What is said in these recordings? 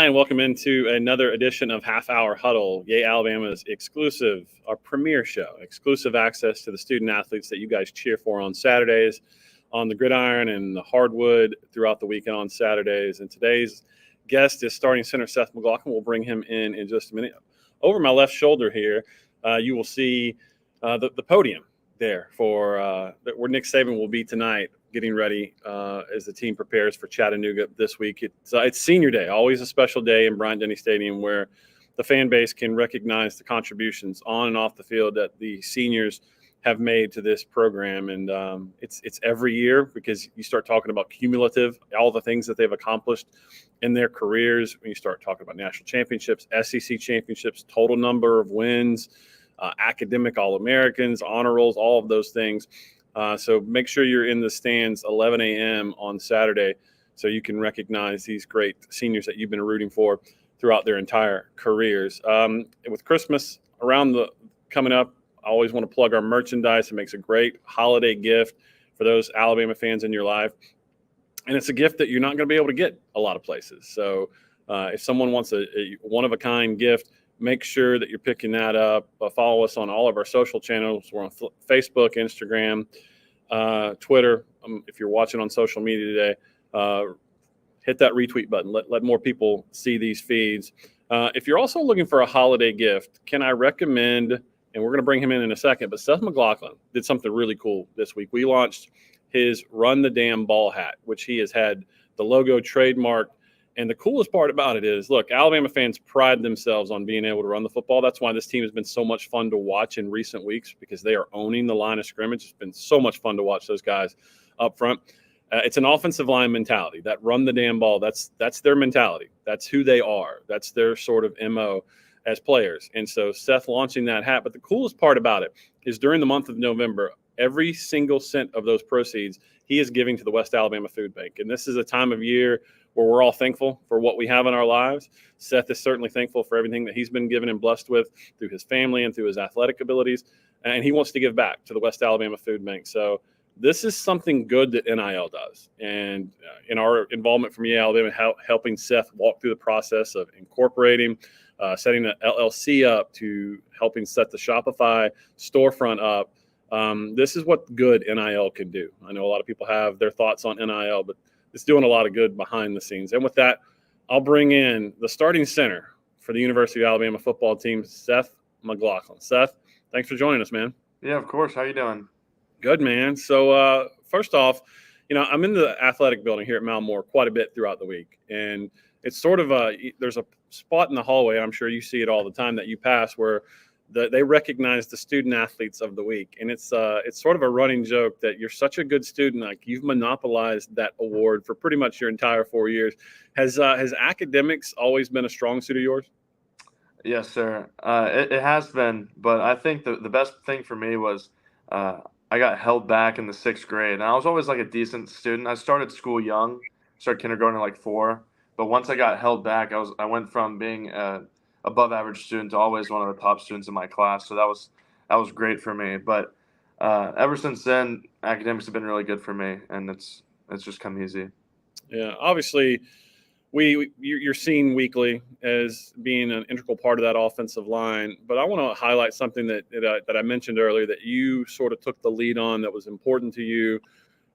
and welcome into another edition of Half Hour Huddle, Yay Alabama's exclusive, our premier show, exclusive access to the student athletes that you guys cheer for on Saturdays, on the gridiron and the hardwood throughout the weekend on Saturdays. And today's guest is starting center Seth McLaughlin. We'll bring him in just a minute. Over my left shoulder here, you will see the podium there for where Nick Saban will be tonight, getting ready as the team prepares for Chattanooga this week. It's senior day, always a special day in Bryant-Denny Stadium where the fan base can recognize the contributions on and off the field that the seniors have made to this program. And it's every year because you start talking about cumulative, all the things that they've accomplished in their careers. When you start talking about national championships, SEC championships, total number of wins, academic All-Americans, honor rolls, all of those things. So make sure you're in the stands 11 a.m. on Saturday so you can recognize these great seniors that you've been rooting for throughout their entire careers. With Christmas coming up, I always want to plug our merchandise. It makes a great holiday gift for those Alabama fans in your life. And it's a gift that you're not going to be able to get a lot of places. So if someone wants a one-of-a-kind gift, make sure that you're picking that up. Follow us on all of our social channels. We're on Facebook, Instagram, Twitter. If you're watching on social media today, hit that retweet button. Let more people see these feeds. If you're also looking for a holiday gift, can I recommend, and we're going to bring him in a second, but Seth McLaughlin did something really cool this week. We launched his Run the Damn Ball hat, which he has had the logo trademarked. And the coolest part about it is, look, Alabama fans pride themselves on being able to run the football. That's why this team has been so much fun to watch in recent weeks, because they are owning the line of scrimmage. It's been so much fun to watch those guys up front. It's an offensive line mentality. That run the damn ball, that's their mentality. That's who they are. That's their sort of MO as players. And so Seth launching that hat. But the coolest part about it is during the month of November, every single cent of those proceeds he is giving to the West Alabama Food Bank. And this is a time of year where we're all thankful for what we have in our lives. Seth is certainly thankful for everything that he's been given and blessed with through his family and through his athletic abilities. And he wants to give back to the West Alabama Food Bank. So this is something good that NIL does. And in our involvement from Yay Alabama, helping Seth walk through the process of incorporating, setting an LLC up, to helping set the Shopify storefront up. This is what good NIL can do. I know a lot of people have their thoughts on NIL, but it's doing a lot of good behind the scenes. And with that, I'll bring in the starting center for the University of Alabama football team, Seth McLaughlin. Seth, thanks for joining us, man. Yeah, of course. How you doing? Good, man. So first off, I'm in the athletic building here at Malmore quite a bit throughout the week. And it's sort of there's a spot in the hallway, I'm sure you see it all the time, that you pass where they recognize the student athletes of the week. And it's sort of a running joke that you're such a good student, like you've monopolized that award for pretty much your entire 4 years. Has academics always been a strong suit of yours? Yes, sir. It has been, but I think the best thing for me was I got held back in the 6th grade. And I was always like a decent student. I started school young, started kindergarten at like 4. But once I got held back, I went from being above average student to always one of the top students in my class. So that was great for me. But ever since then, academics have been really good for me, and it's just come easy. Yeah, obviously, you're seen weekly as being an integral part of that offensive line. But I want to highlight something that I mentioned earlier that you sort of took the lead on, that was important to you.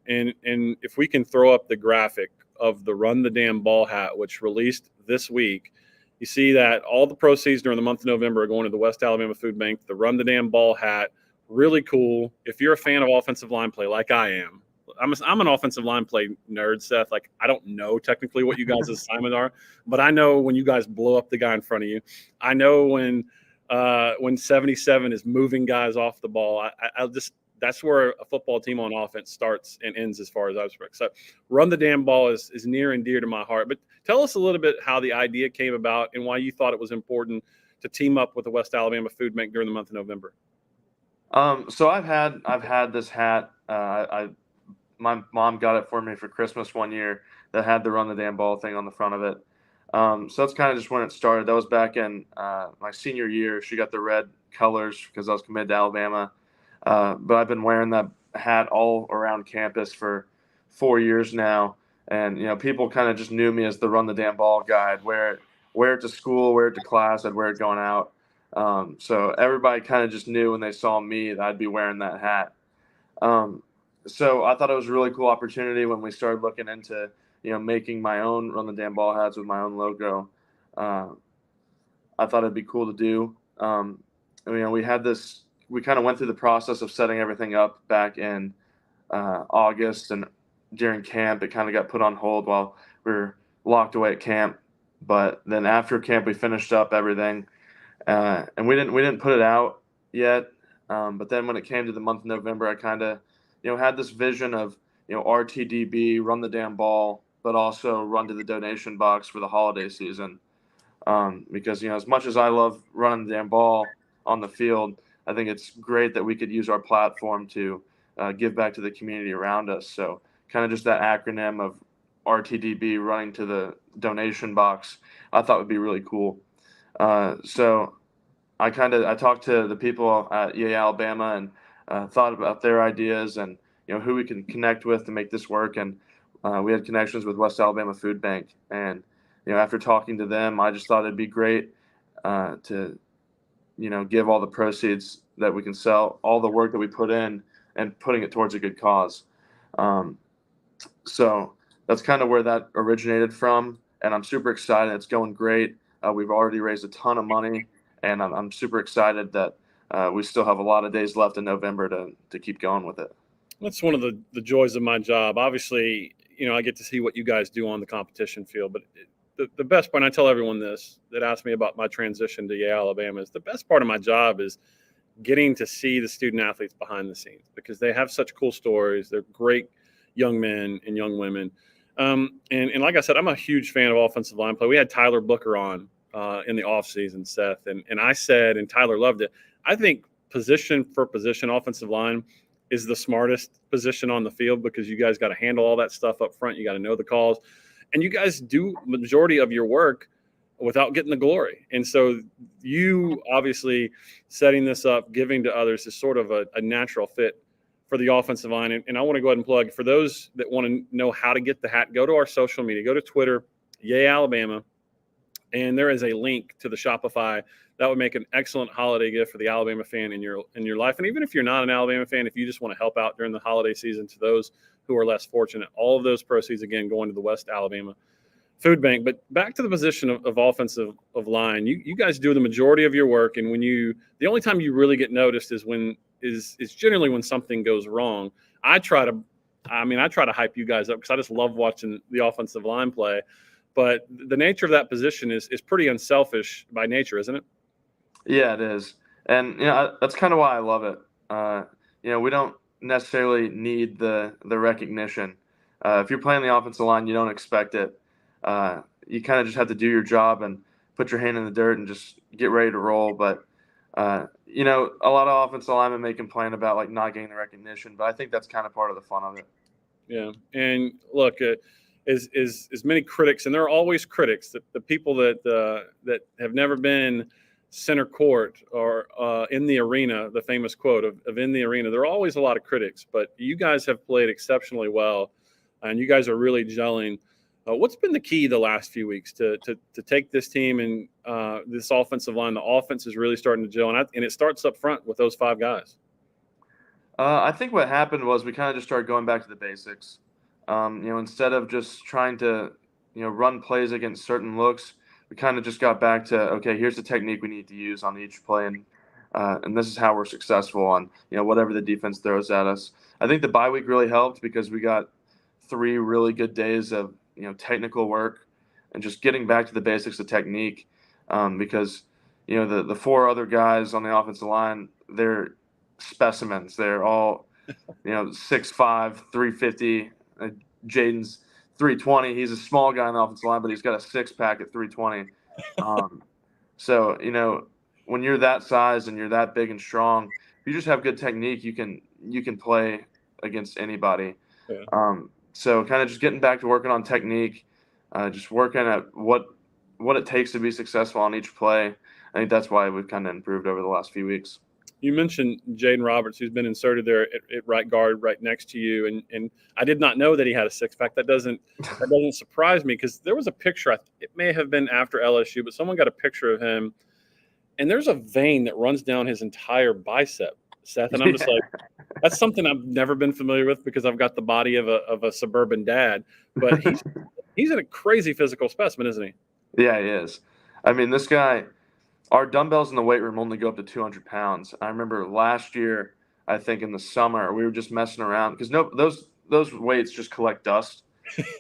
And if we can throw up the graphic of the Run the Damn Ball hat, which released this week, you see that all the proceeds during the month of November are going to the West Alabama Food Bank. The Run the Damn Ball hat, really cool. If you're a fan of offensive line play like I am, I'm an offensive line play nerd, Seth. Like, I don't know technically what you guys' assignments are, but I know when you guys blow up the guy in front of you. I know when 77 is moving guys off the ball. That's where a football team on offense starts and ends as far as I was concerned. So Run the Damn Ball is near and dear to my heart. But tell us a little bit how the idea came about and why you thought it was important to team up with the West Alabama Food Bank during the month of November. So I've had this hat. My mom got it for me for Christmas one year that had the Run the Damn Ball thing on the front of it. So that's kind of just when it started. That was back in my senior year. She got the red colors because I was committed to Alabama. But I've been wearing that hat all around campus for 4 years now. And, people kind of just knew me as the Run the Damn Ball guy. I'd wear it wear it to school, wear it to class, I'd wear it going out. So everybody kind of just knew when they saw me that I'd be wearing that hat. So I thought it was a really cool opportunity when we started looking into, making my own Run the Damn Ball hats with my own logo. I thought it'd be cool to do. We kind of went through the process of setting everything up back in August, and during camp, it kind of got put on hold while we were locked away at camp. But then after camp, we finished up everything, and we didn't put it out yet. But then when it came to the month of November, I kind of, had this vision of, RTDB, Run the Damn Ball, but also run to the donation box for the holiday season. Because, as much as I love running the damn ball on the field, I think it's great that we could use our platform to give back to the community around us. So kind of just that acronym of RTDB, running to the donation box, I thought would be really cool. So I talked to the people at EA Alabama and thought about their ideas and, who we can connect with to make this work. And we had connections with West Alabama Food Bank. And, after talking to them, I just thought it'd be great to, give all the proceeds that we can sell, all the work that we put in, and putting it towards a good cause. So that's kind of where that originated from. And I'm super excited. It's going great. We've already raised a ton of money, and I'm super excited that we still have a lot of days left in November to keep going with it. That's one of the joys of my job. Obviously, I get to see what you guys do on the competition field, but the best part, and I tell everyone this that asks me about my transition to Yale, Alabama, is the best part of my job is getting to see the student athletes behind the scenes, because they have such cool stories. They're great young men and young women. And like I said, I'm a huge fan of offensive line play. We had Tyler Booker on in the offseason, Seth, and I said, and Tyler loved it, I think position for position offensive line is the smartest position on the field, because you guys got to handle all that stuff up front. You got to know the calls. And you guys do majority of your work without getting the glory. And so you obviously setting this up, giving to others is sort of a natural fit for the offensive line. And I want to go ahead and plug for those that want to know how to get the hat, go to our social media, go to Twitter, Yay Alabama. And there is a link to the Shopify that would make an excellent holiday gift for the Alabama fan in your life. And even if you're not an Alabama fan, if you just want to help out during the holiday season to those who are less fortunate, all of those proceeds, again, going to the West Alabama Food Bank. But back to the position of offensive line, you guys do the majority of your work. And the only time you really get noticed is generally when something goes wrong. I try to hype you guys up because I just love watching the offensive line play. But the nature of that position is pretty unselfish by nature, isn't it? Yeah, it is. And, that's kind of why I love it. We don't necessarily need the recognition. If you're playing the offensive line, you don't expect it. You kind of just have to do your job and put your hand in the dirt and just get ready to roll. But, a lot of offensive linemen may complain about like not getting the recognition, but I think that's kind of part of the fun of it. Yeah. And look, as many critics, and there are always critics, the people that have never been center court or in the arena, the famous quote of in the arena, there are always a lot of critics, but you guys have played exceptionally well, and you guys are really gelling. What's been the key the last few weeks to take this team and this offensive line? The offense is really starting to gel, and it starts up front with those five guys. I think what happened was we kind of just started going back to the basics. Instead of just trying to, run plays against certain looks, we kind of just got back to, okay, here's the technique we need to use on each play, and this is how we're successful on, whatever the defense throws at us. I think the bye week really helped because we got 3 really good days of, technical work and just getting back to the basics of technique, because, the 4 other guys on the offensive line, they're specimens. They're all, 6'5", 350. Jaden's 320. He's a small guy on the offensive line, but he's got a 6-pack at 320. So, when you're that size and you're that big and strong, if you just have good technique, you can play against anybody. Yeah. So kind of just getting back to working on technique, just working at what it takes to be successful on each play. I think that's why we've kind of improved over the last few weeks. You mentioned Jaden Roberts, who's been inserted there at right guard, right next to you, and I did not know that he had a six-pack. That doesn't surprise me, because there was a picture. It may have been after LSU, but someone got a picture of him, and there's a vein that runs down his entire bicep, Seth. And I'm just like, that's something I've never been familiar with, because I've got the body of a suburban dad. But he's a crazy physical specimen, isn't he? Yeah, he is. I mean, this guy. Our dumbbells in the weight room only go up to 200 pounds. I remember last year, I think in the summer, we were just messing around because those weights just collect dust,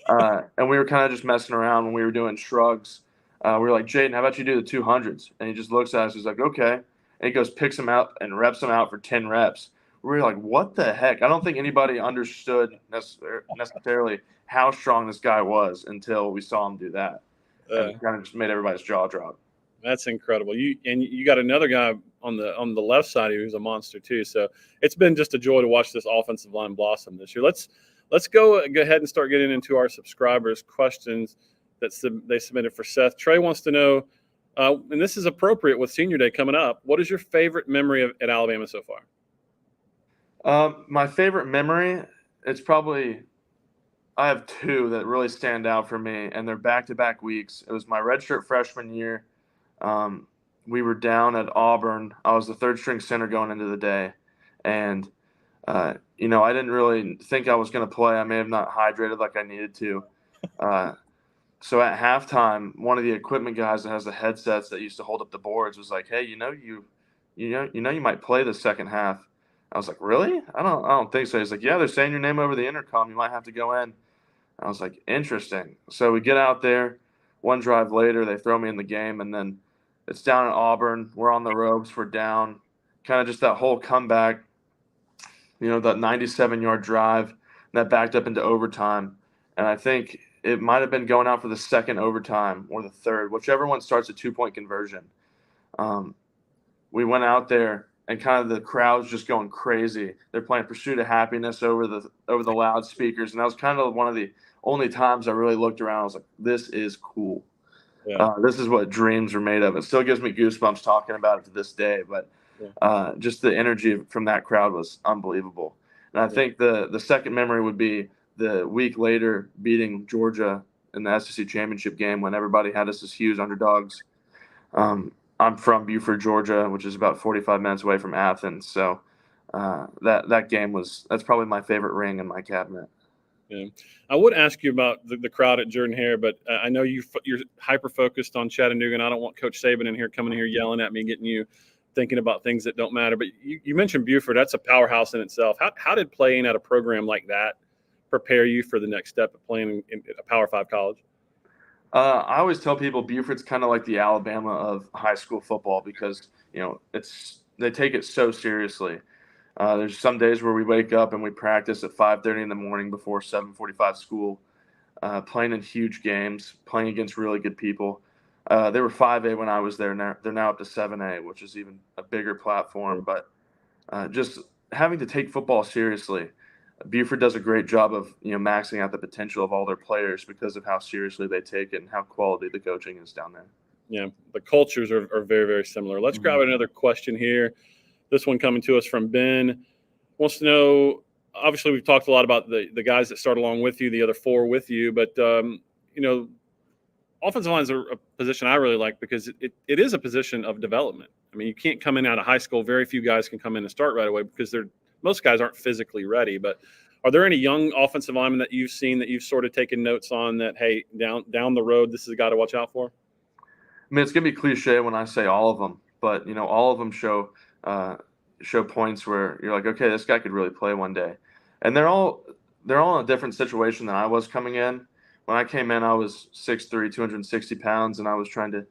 and we were kind of just messing around when we were doing shrugs. We were like, Jaden, how about you do the 200s? And he just looks at us. He's like, okay. And he goes, picks them out and reps them out for 10 reps. We were like, what the heck? I don't think anybody understood necessarily how strong this guy was until we saw him do that, and it kind of just made everybody's jaw drop. That's incredible. You got another guy on the left side who's a monster too. So it's been just a joy to watch this offensive line blossom this year. Let's go ahead and start getting into our subscribers' questions that they submitted for Seth. Trey wants to know, and this is appropriate with Senior Day coming up, what is your favorite memory at Alabama so far? My favorite memory, I have two that really stand out for me, and they're back-to-back weeks. It was my redshirt freshman year. We were down at Auburn. I was the third string center going into the day. And, I didn't really think I was going to play. I may have not hydrated like I needed to. So at halftime, one of the equipment guys that has the headsets that used to hold up the boards was like, hey, you might play the second half. I was like, really? I don't think so. He's like, yeah, they're saying your name over the intercom. You might have to go in. I was like, interesting. So we get out there. One drive later, they throw me in the game, and then it's down at Auburn. We're on the ropes. We're down. Kind of just that whole comeback, that 97-yard drive that backed up into overtime. And I think it might have been going out for the second overtime or the third, whichever one starts a 2-point conversion. We went out there, and kind of the crowd's just going crazy. They're playing Pursuit of Happiness over the loudspeakers, and that was kind of one of the only times I really looked around. I was like, this is cool. Yeah. This is what dreams are made of. It still gives me goosebumps talking about it to this day, but just the energy from that crowd was unbelievable. And I think the second memory would be the week later beating Georgia in the SEC championship game when everybody had us as huge underdogs. I'm from Buford, Georgia, which is about 45 minutes away from Athens. So that game that's probably my favorite ring in my cabinet. Yeah. I would ask you about the crowd at Jordan-Hare, but I know you're hyper-focused on Chattanooga, and I don't want Coach Saban in here coming in here yelling at me, getting you thinking about things that don't matter. But you mentioned Buford. That's a powerhouse in itself. How did playing at a program like that prepare you for the next step of playing in a Power 5 college? I always tell people Buford's kind of like the Alabama of high school football because, they take it so seriously. There's some days where we wake up and we practice at 5:30 in the morning before 7:45 school, playing in huge games, playing against really good people. They were 5A when I was there. Now they're now up to 7A, which is even a bigger platform. But just having to take football seriously, Buford does a great job of maxing out the potential of all their players because of how seriously they take it and how quality the coaching is down there. Yeah, the cultures are very, very similar. Let's grab another question here. This one coming to us from Ben. Wants to know, obviously we've talked a lot about the guys that start along with you, the other four with you, but, offensive line is a position I really like because it is a position of development. I mean, you can't come in out of high school. Very few guys can come in and start right away because most guys aren't physically ready. But are there any young offensive linemen that you've seen that you've sort of taken notes on that, hey, down the road, this is a guy to watch out for? I mean, it's going to be cliche when I say all of them, but, all of them show points where you're like, okay, this guy could really play one day. And they're all in a different situation than I was coming in. When I came in, I was 6'3", 260 pounds, and I was trying to,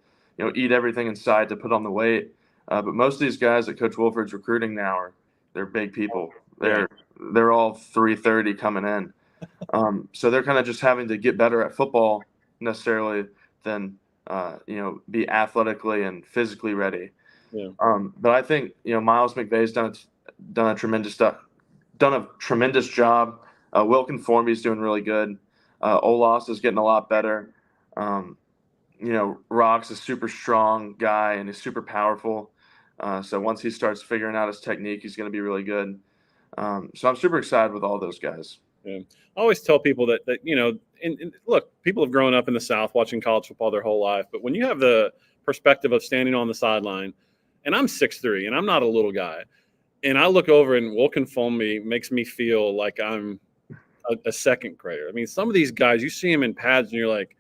eat everything in sight to put on the weight. But most of these guys that Coach Wolford's recruiting now they're big people. They're all 330 coming in. So they're kind of just having to get better at football necessarily than be athletically and physically ready. Yeah. But I think Miles McVay's done a tremendous job. Wilkin Formby's doing really good. Olas is getting a lot better. Rock's a super strong guy and he's super powerful. So once he starts figuring out his technique, he's going to be really good. So I'm super excited with all those guys. Yeah. I always tell people that and look, people have grown up in the South watching college football their whole life, but when you have the perspective of standing on the sideline, and I'm 6'3", and I'm not a little guy, and I look over and Wilkenfombi makes me feel like I'm a second grader. I mean, some of these guys, you see them in pads, and you're like,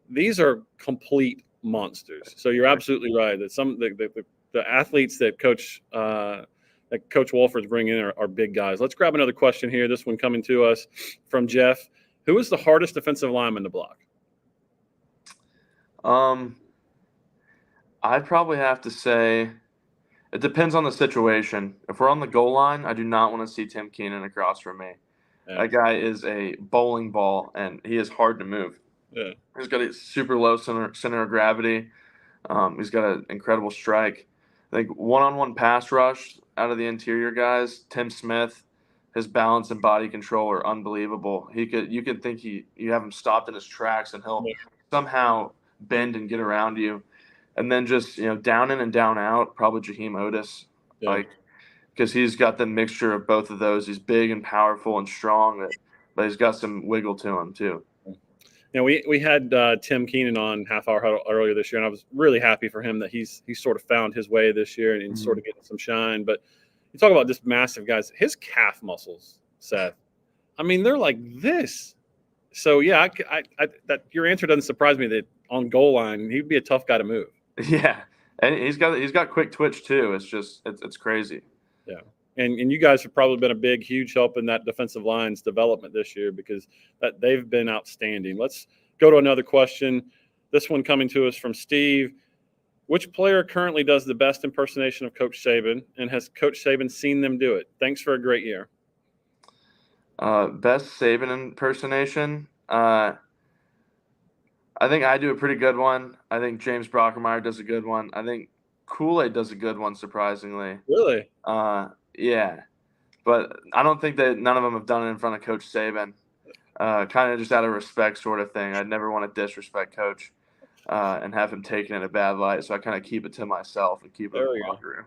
these are complete monsters. So you're absolutely right that the athletes that Coach Wolford's bringing in are big guys. Let's grab another question here. This one coming to us from Jeff. Who is the hardest defensive lineman to block? I'd probably have to say it depends on the situation. If we're on the goal line, I do not want to see Tim Keenan across from me. Yeah. That guy is a bowling ball, and he is hard to move. Yeah. He's got a super low center of gravity. He's got an incredible strike. I think one-on-one pass rush out of the interior guys, Tim Smith, his balance and body control are unbelievable. You could think you have him stopped in his tracks, and he'll somehow bend and get around you. And then just down in and down out, probably Jaheim Otis, because he's got the mixture of both of those. He's big and powerful and strong, but he's got some wiggle to him too. We had Tim Keenan on Half Hour Huddle earlier this year, and I was really happy for him that he's sort of found his way this year and sort of getting some shine. But you talk about just massive guys, his calf muscles, Seth. I mean, they're like this. So yeah, that your answer doesn't surprise me that on goal line he'd be a tough guy to move. Yeah, and he's got quick twitch too. It's crazy. Yeah. And you guys have probably been a big, huge help in that defensive line's development this year because they've been outstanding. Let's go to another question. This one coming to us from Steve. Which player currently does the best impersonation of Coach Saban, and has Coach Saban seen them do it? Thanks for a great year. Best Saban impersonation? I think I do a pretty good one. I think James Brockermeyer does a good one. I think Kool-Aid does a good one, surprisingly. Really? Yeah, but I don't think that none of them have done it in front of Coach Saban. Kind of just out of respect sort of thing. I'd never want to disrespect Coach and have him taken in a bad light, so I kind of keep it to myself and keep it in the locker room.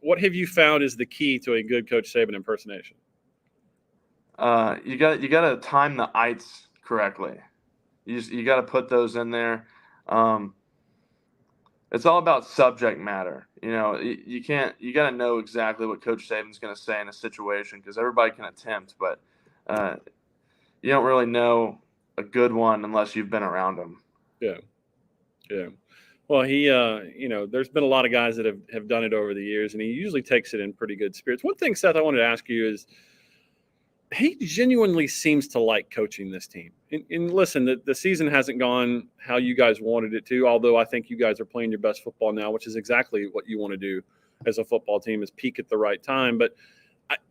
What have you found is the key to a good Coach Saban impersonation? You got to time the ites correctly. You got to put those in there. It's all about subject matter. You got to know exactly what Coach Saban's going to say in a situation because everybody can attempt, but you don't really know a good one unless you've been around him. Yeah. Yeah. Well, he, there's been a lot of guys that have done it over the years, and he usually takes it in pretty good spirits. One thing, Seth, I wanted to ask you is, he genuinely seems to like coaching this team. And listen, the season hasn't gone how you guys wanted it to, although I think you guys are playing your best football now, which is exactly what you want to do as a football team, is peak at the right time. But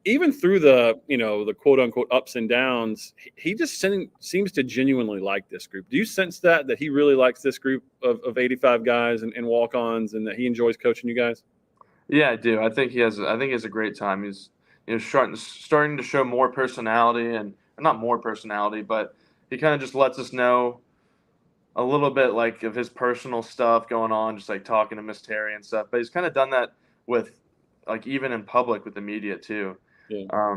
even through the quote-unquote ups and downs, he just seems to genuinely like this group. Do you sense that he really likes this group of 85 guys and walk-ons, and that he enjoys coaching you guys? Yeah, I do. I think he has a great time. He's starting to show more personality, and not more personality, but he kind of just lets us know a little bit like of his personal stuff going on, just like talking to Miss Terry and stuff. But he's kind of done that with like even in public with the media too. Yeah.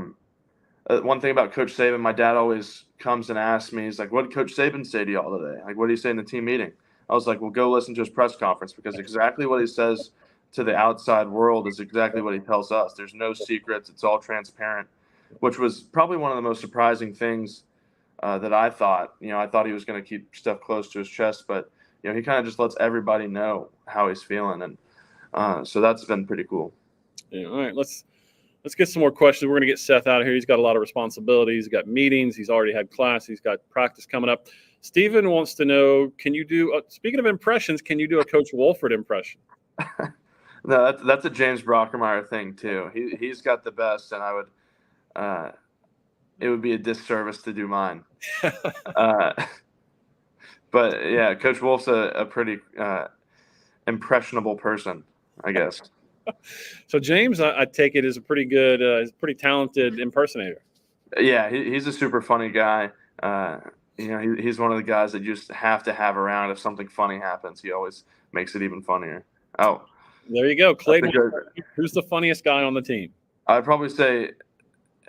One thing about Coach Saban, my dad always comes and asks me, he's like, "What did Coach Saban say to y'all today? Like, what did he say in the team meeting?" I was like, "Well, go listen to his press conference because exactly what he says to the outside world is exactly what he tells us. There's no secrets. It's all transparent," which was probably one of the most surprising things that I thought. I thought he was going to keep stuff close to his chest, but he kind of just lets everybody know how he's feeling, and so that's been pretty cool. Yeah. All right. Let's get some more questions. We're going to get Seth out of here. He's got a lot of responsibilities. He's got meetings. He's already had class. He's got practice coming up. Steven wants to know, can you do speaking of impressions, can you do a Coach Wolford impression? No, that's a James Brockermeyer thing too. He's got the best, and I would it would be a disservice to do mine. But yeah, Coach Wolf's a pretty impressionable person, I guess. So James, I take it, is a pretty good, pretty talented impersonator. Yeah, he's a super funny guy. He's one of the guys that you just have to have around if something funny happens. He always makes it even funnier. Oh, There you go. that's a Clayton, good. who's the funniest guy on the team? I'd probably say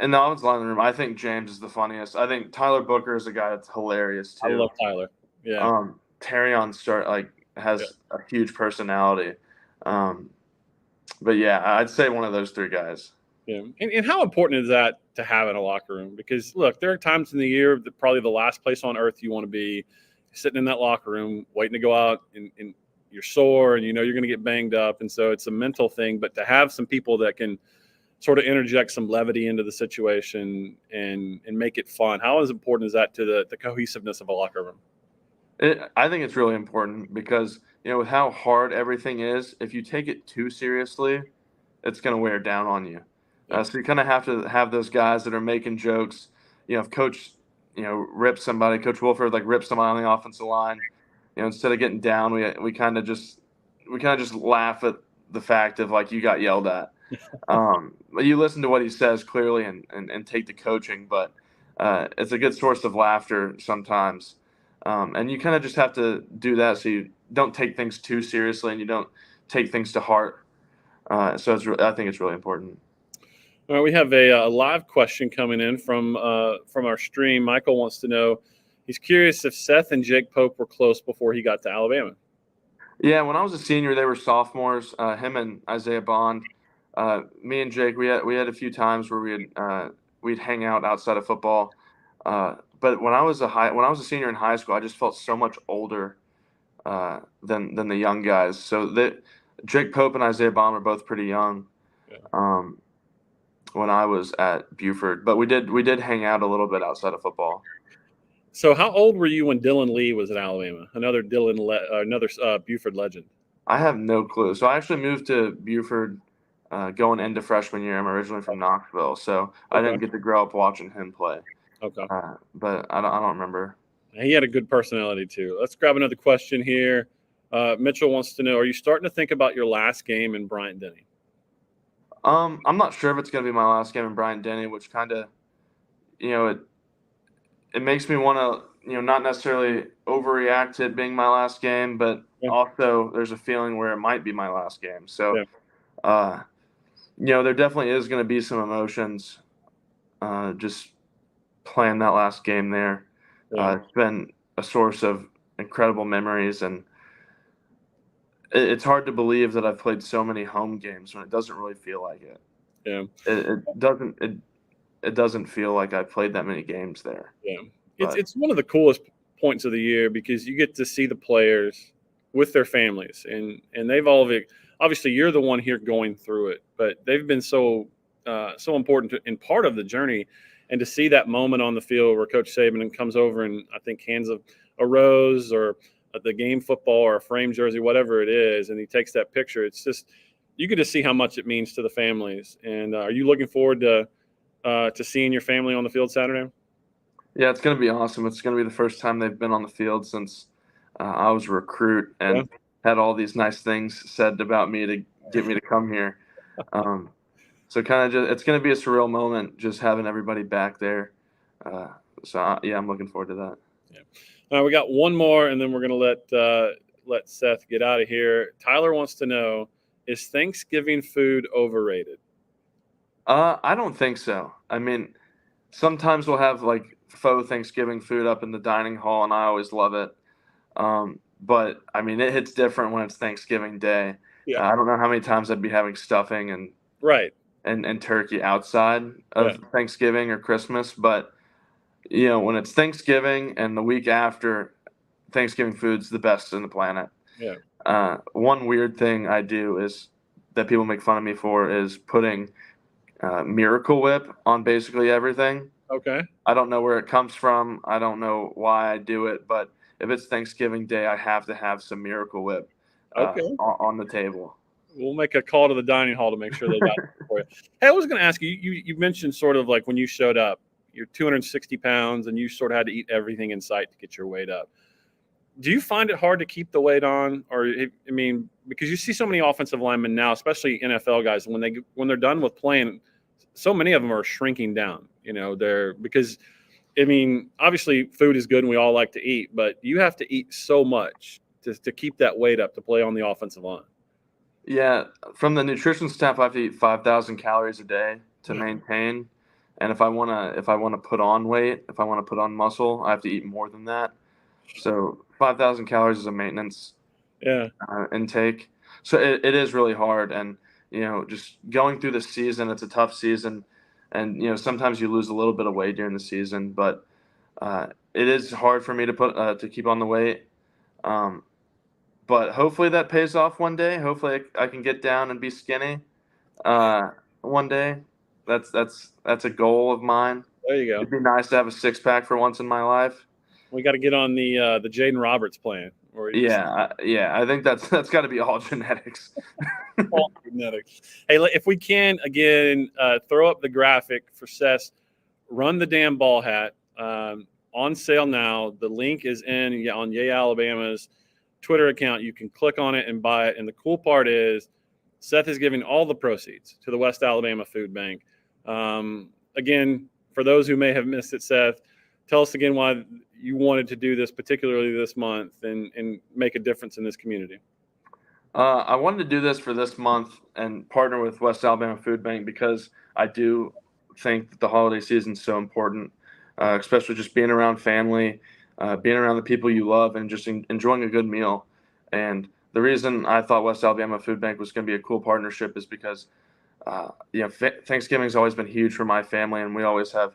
in the offensive line room, I think James is the funniest. I think Tyler Booker is a guy that's hilarious I too. love Tyler. Yeah. Terrion Yeah. has a huge personality. But yeah, I'd say one of those three guys. Yeah. And how important is that to have in a locker room? Because look, there are times in the year that probably the last place on earth you want to be, sitting in that locker room, waiting to go out, and you're sore and you know you're going to get banged up. And so it's a mental thing. But to have some people that can sort of interject some levity into the situation and make it fun, how is important is that to the cohesiveness of a locker room? I think it's really important because, with how hard everything is, if you take it too seriously, it's going to wear down on you. Yeah. So you kind of have to have those guys that are making jokes. If Coach, rips somebody, Coach Wolford rips somebody on the offensive line, instead of getting down, we kind of just laugh at the fact of you got yelled at. But you listen to what he says clearly and take the coaching, but it's a good source of laughter sometimes. And you kind of just have to do that so you don't take things too seriously and you don't take things to heart. So I think it's really important. All right, we have a live question coming in from our stream. Michael wants to know, he's curious if Seth and Jake Pope were close before he got to Alabama. Yeah, when I was a senior, they were sophomores. Him and Isaiah Bond. Me and Jake, we had a few times where we'd hang out outside of football. But when I was a senior in high school, I just felt so much older than the young guys. So Jake Pope and Isaiah Bond were both pretty young. Yeah. When I was at Buford, but we did hang out a little bit outside of football. So how old were you when Dylan Lee was at Alabama? Another Buford legend. I have no clue. So I actually moved to Buford going into freshman year. I'm originally from Knoxville, so I didn't get to grow up watching him play. Okay. But I don't remember. He had a good personality too. Let's grab another question here. Mitchell wants to know, are you starting to think about your last game in Bryant-Denny? I'm not sure if it's going to be my last game in Bryant-Denny, which kind of, it makes me want to, not necessarily overreact to it being my last game, but also there's a feeling where it might be my last game. So, there definitely is going to be some emotions just playing that last game there. It's been a source of incredible memories, and it's hard to believe that I've played so many home games when it doesn't really feel like it. Yeah. It doesn't feel like I played that many games there. Yeah. It's one of the coolest points of the year because you get to see the players with their families, and they've all obviously you're the one here going through it, but they've been so important in part of the journey, and to see that moment on the field where Coach Saban comes over and I think hands a rose or the game football or a frame jersey, whatever it is, and he takes that picture. It's just you get to see how much it means to the families. And are you looking forward to seeing your family on the field Saturday? Yeah, it's going to be awesome. It's going to be the first time they've been on the field since I was a recruit and had all these nice things said about me to get me to come here. So kind of it's going to be a surreal moment just having everybody back there. I'm looking forward to that. Yeah. We got one more, and then we're going to let Seth get out of here. Tyler wants to know, is Thanksgiving food overrated? I don't think so. I mean, sometimes we'll have faux Thanksgiving food up in the dining hall, and I always love it. But I mean, it hits different when it's Thanksgiving Day. Yeah. I don't know how many times I'd be having stuffing and turkey outside of Thanksgiving or Christmas, but when it's Thanksgiving and the week after, Thanksgiving food's the best in the planet. Yeah. One weird thing I do is that people make fun of me for is putting Miracle Whip on basically everything. Okay. I don't know where it comes from. I don't know why I do it, but if it's Thanksgiving Day, I have to have some Miracle Whip on the table. We'll make a call to the dining hall to make sure they got it for you. Hey, I was going to ask you, you mentioned sort of like when you showed up, you're 260 pounds and you sort of had to eat everything in sight to get your weight up. Do you find it hard to keep the weight on? Or, I mean, because you see so many offensive linemen now, especially NFL guys, when they're done with playing, so many of them are shrinking down, because I mean, obviously food is good and we all like to eat, but you have to eat so much to keep that weight up to play on the offensive line. Yeah, from the nutrition staff, I have to eat 5,000 calories a day to Yeah. maintain. And if I wanna put on weight, if I wanna put on muscle, I have to eat more than that. So 5,000 calories is a maintenance Yeah. intake. So it is really hard, and just going through the season, it's a tough season, and sometimes you lose a little bit of weight during the season, but it is hard for me to keep on the weight. Um, but hopefully that pays off one day. Hopefully I can get down and be skinny uh, one day. That's a goal of mine. There you go. It'd be nice to have a six pack for once in my life. We got to get on the Jaden Roberts plan, or you just Yeah. I think that's got to be all genetics. all genetics. Hey, if we can again throw up the graphic for Seth, run the damn ball hat. On sale now. The link is on Yay Alabama's Twitter account. You can click on it and buy it. And the cool part is Seth is giving all the proceeds to the West Alabama Food Bank. Again, for those who may have missed it, Seth, tell us again why you wanted to do this, particularly this month, and make a difference in this community. I wanted to do this for this month and partner with West Alabama Food Bank because I do think that the holiday season is so important, especially just being around family, being around the people you love, and just enjoying a good meal. And the reason I thought West Alabama Food Bank was going to be a cool partnership is because, Thanksgiving has always been huge for my family, and we always have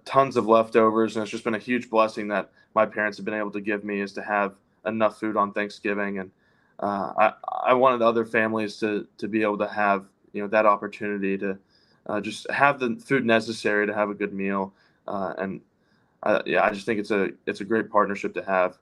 tons of leftovers. And it's just been a huge blessing that my parents have been able to give me is to have enough food on Thanksgiving. And I wanted other families to be able to have that opportunity to just have the food necessary to have a good meal, and I just think it's a great partnership to have.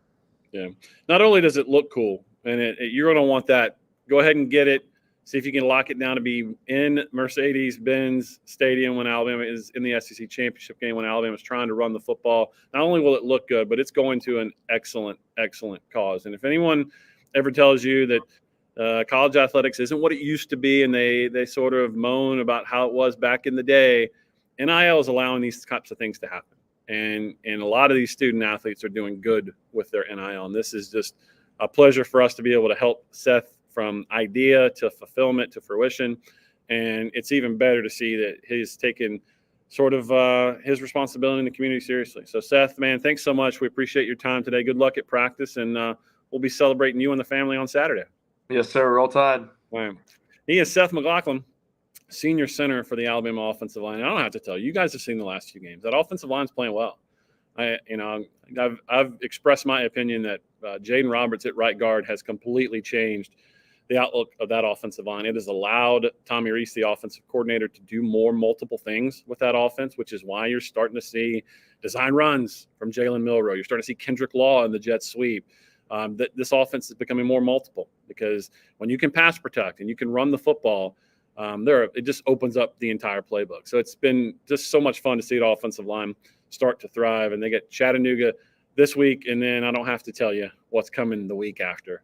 Yeah. Not only does it look cool, and you're going to want that, go ahead and get it. See if you can lock it down to be in Mercedes-Benz Stadium when Alabama is in the SEC championship game, when Alabama is trying to run the football. Not only will it look good, but it's going to an excellent, excellent cause. And if anyone ever tells you that college athletics isn't what it used to be, and they sort of moan about how it was back in the day, NIL is allowing these types of things to happen. And a lot of these student athletes are doing good with their NIL. And this is just a pleasure for us to be able to help Seth from idea to fulfillment to fruition. And it's even better to see that he's taken sort of his responsibility in the community seriously. So Seth, man, thanks so much. We appreciate your time today. Good luck at practice, and we'll be celebrating you and the family on Saturday. Yes, sir. Roll Tide. All right. He is Seth McLaughlin, senior center for the Alabama offensive line. I don't have to tell you, you guys have seen the last few games. That offensive line's playing well. I've expressed my opinion that Jaden Roberts at right guard has completely changed the outlook of that offensive line. It has allowed Tommy Reese, the offensive coordinator, to do more multiple things with that offense, which is why you're starting to see design runs from Jalen Milroe. You're starting to see Kendrick Law in the jet sweep. This offense is becoming more multiple because when you can pass protect and you can run the football, it just opens up the entire playbook. So it's been just so much fun to see the offensive line start to thrive. And they get Chattanooga this week, and then I don't have to tell you what's coming the week after.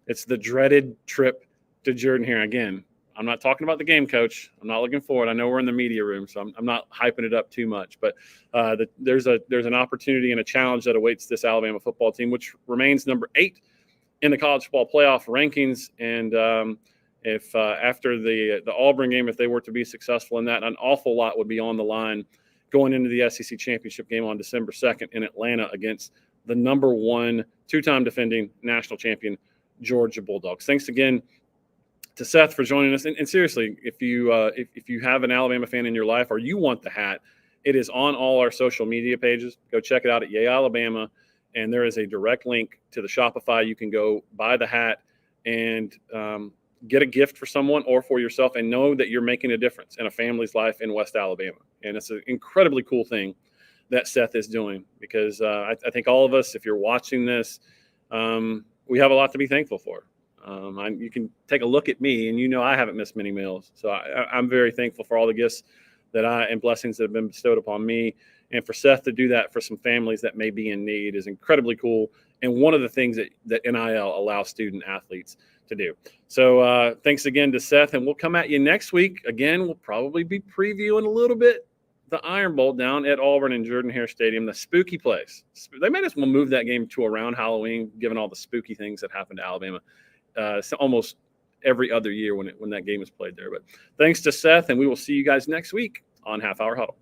It's the dreaded trip to Jordan-Hare. Again, I'm not talking about the game, Coach. I'm not looking forward. I know we're in the media room, so I'm not hyping it up too much. But there's an opportunity and a challenge that awaits this Alabama football team, which remains number 8 in the college football playoff rankings. And if after the Auburn game, if they were to be successful in that, an awful lot would be on the line going into the SEC championship game on December 2nd in Atlanta against the number 1 2-time defending national champion Georgia Bulldogs. Thanks again to Seth for joining us. And seriously, if you have an Alabama fan in your life or you want the hat, it is on all our social media pages. Go check it out at Yay Alabama, and there is a direct link to the Shopify. You can go buy the hat and get a gift for someone or for yourself, and know that you're making a difference in a family's life in West Alabama. And it's an incredibly cool thing that Seth is doing, because I think all of us, if you're watching this, we have a lot to be thankful for. You can take a look at me, and I haven't missed many meals. So I'm very thankful for all the gifts and blessings that have been bestowed upon me. And for Seth to do that for some families that may be in need is incredibly cool. And one of the things that NIL allows student athletes to do. So thanks again to Seth, and we'll come at you next week. Again, we'll probably be previewing a little bit the Iron Bowl down at Auburn and Jordan-Hare Stadium, the spooky place. They may as well move that game to around Halloween, given all the spooky things that happened to Alabama. It's almost every other year when that game is played there. But thanks to Seth, and we will see you guys next week on Half Hour Huddle.